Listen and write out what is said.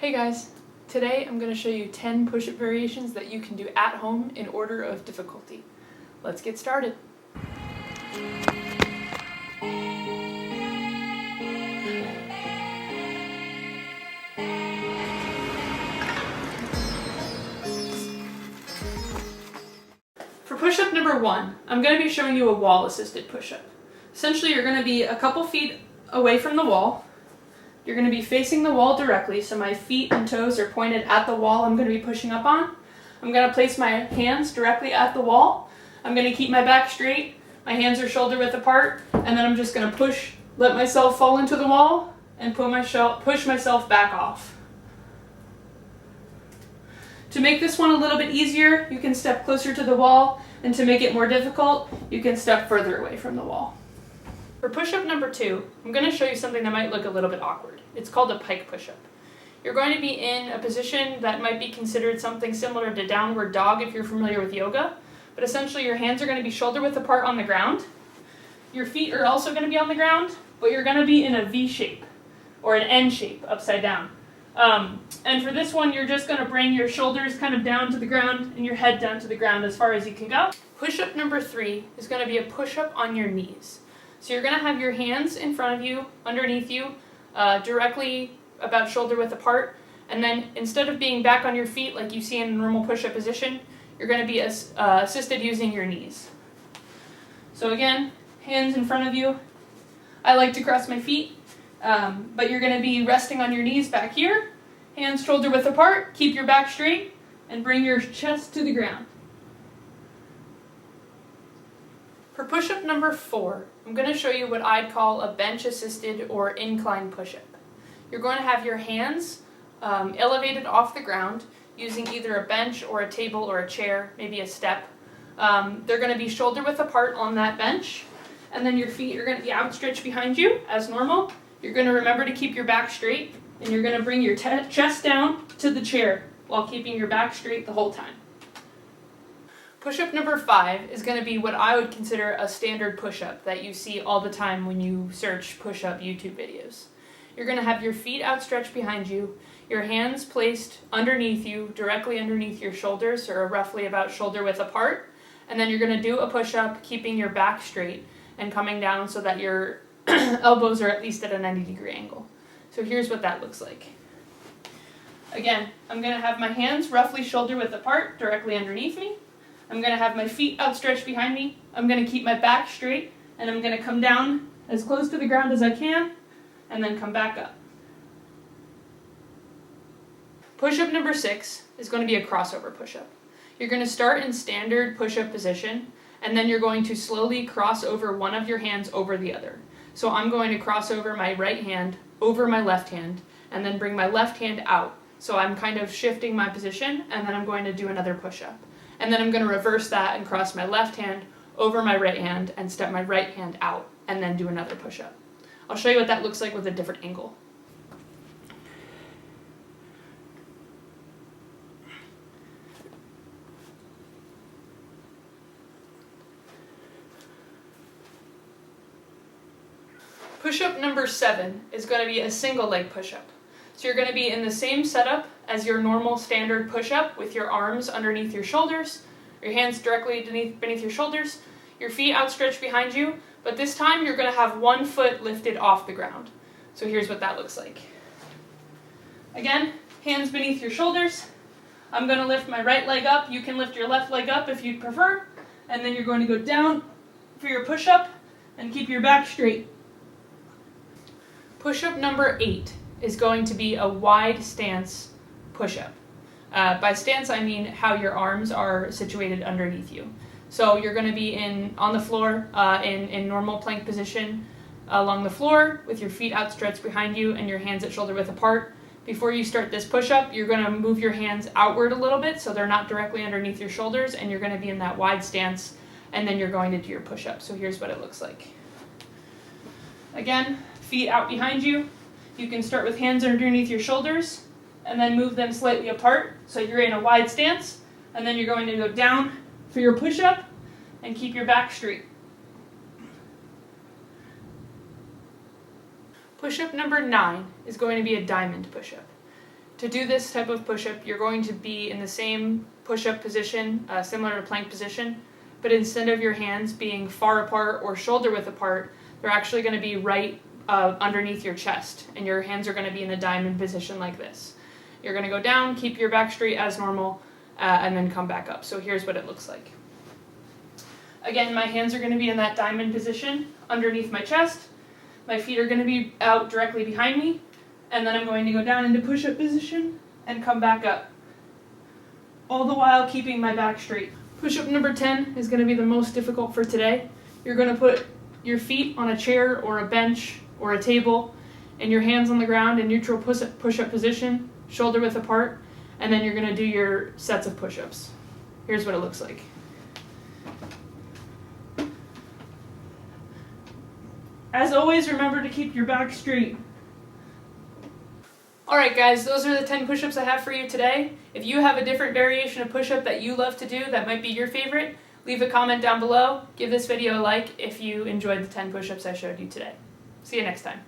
Hey guys, today I'm going to show you 10 push-up variations that you can do at home in order of difficulty. Let's get started. For push-up number 1, I'm going to be showing you a wall-assisted push-up. Essentially, you're going to be a couple feet away from the wall. You're going to be facing the wall directly, so my feet and toes are pointed at the wall I'm going to be pushing up on. I'm going to place my hands directly at the wall. I'm going to keep my back straight, my hands are shoulder width apart, and then I'm just going to let myself fall into the wall and push myself back off. To make this one a little bit easier, you can step closer to the wall, and to make it more difficult, you can step further away from the wall. For push-up number 2, I'm going to show you something that might look a little bit awkward. It's called a pike push-up. You're going to be in a position that might be considered something similar to downward dog if you're familiar with yoga, but essentially your hands are going to be shoulder width apart on the ground. Your feet are also going to be on the ground, but you're going to be in a V shape, or an N shape, upside down. And for this one, you're just going to bring your shoulders kind of down to the ground and your head down to the ground as far as you can go. Push-up number 3 is going to be a push-up on your knees. So you're going to have your hands in front of you, underneath you, directly about shoulder width apart, and then instead of being back on your feet like you see in a normal push-up position, you're going to be assisted using your knees. So again, hands in front of you. I like to cross my feet, but you're going to be resting on your knees back here, hands shoulder width apart, keep your back straight, and bring your chest to the ground. For push-up number 4, I'm going to show you what I'd call a bench-assisted or incline push-up. You're going to have your hands elevated off the ground using either a bench or a table or a chair, maybe a step. They're going to be shoulder width apart on that bench, and then your feet are going to be outstretched behind you as normal. You're going to remember to keep your back straight, and you're going to bring your chest down to the chair while keeping your back straight the whole time. Push-up number 5 is going to be what I would consider a standard push-up that you see all the time when you search push-up YouTube videos. You're going to have your feet outstretched behind you, your hands placed underneath you, directly underneath your shoulders, or roughly about shoulder width apart, and then you're going to do a push-up keeping your back straight and coming down so that your elbows are at least at a 90-degree angle. So here's what that looks like. Again, I'm going to have my hands roughly shoulder width apart, directly underneath me. I'm going to have my feet outstretched behind me. I'm going to keep my back straight, and I'm going to come down as close to the ground as I can, and then come back up. Push-up number 6 is going to be a crossover push-up. You're going to start in standard push-up position, and then you're going to slowly cross over one of your hands over the other. So I'm going to cross over my right hand over my left hand, and then bring my left hand out. So I'm kind of shifting my position, and then I'm going to do another push-up. And then I'm going to reverse that and cross my left hand over my right hand and step my right hand out, and then do another push-up. I'll show you what that looks like with a different angle. Push-up number 7 is going to be a single leg push-up. So you're going to be in the same setup as your normal standard push-up with your arms underneath your shoulders, your hands directly beneath your shoulders, your feet outstretched behind you, but this time you're going to have one foot lifted off the ground. So here's what that looks like. Again, hands beneath your shoulders. I'm going to lift my right leg up. You can lift your left leg up if you'd prefer. And then you're going to go down for your push-up and keep your back straight. Push-up number 8 is going to be a wide stance push-up. By stance, I mean how your arms are situated underneath you. So you're going to be on the floor in normal plank position along the floor with your feet outstretched behind you and your hands at shoulder width apart. Before you start this push-up, you're going to move your hands outward a little bit so they're not directly underneath your shoulders, and you're going to be in that wide stance, and then you're going to do your push-up. So here's what it looks like. Again, feet out behind you. You can start with hands underneath your shoulders and then move them slightly apart so you're in a wide stance, and then you're going to go down for your push-up and keep your back straight. Push-up number 9 is going to be a diamond push-up. to do this type of push-up, you're going to be in the same push-up position, similar to plank position, but instead of your hands being far apart or shoulder width apart, they're actually going to be right underneath your chest, and your hands are going to be in a diamond position like this. You're going to go down, keep your back straight as normal, and then come back up. So here's what it looks like. Again, my hands are going to be in that diamond position underneath my chest. My feet are going to be out directly behind me, and then I'm going to go down into push-up position and come back up, all the while keeping my back straight. Push-up number 10 is going to be the most difficult for today. You're going to put your feet on a chair or a bench or a table, and your hands on the ground in neutral push-up position, shoulder width apart, and then you're going to do your sets of push-ups. Here's what it looks like. As always, remember to keep your back straight. Alright guys, those are the 10 push-ups I have for you today. If you have a different variation of push-up that you love to do that might be your favorite, leave a comment down below. Give this video a like if you enjoyed the 10 push-ups I showed you today. See you next time.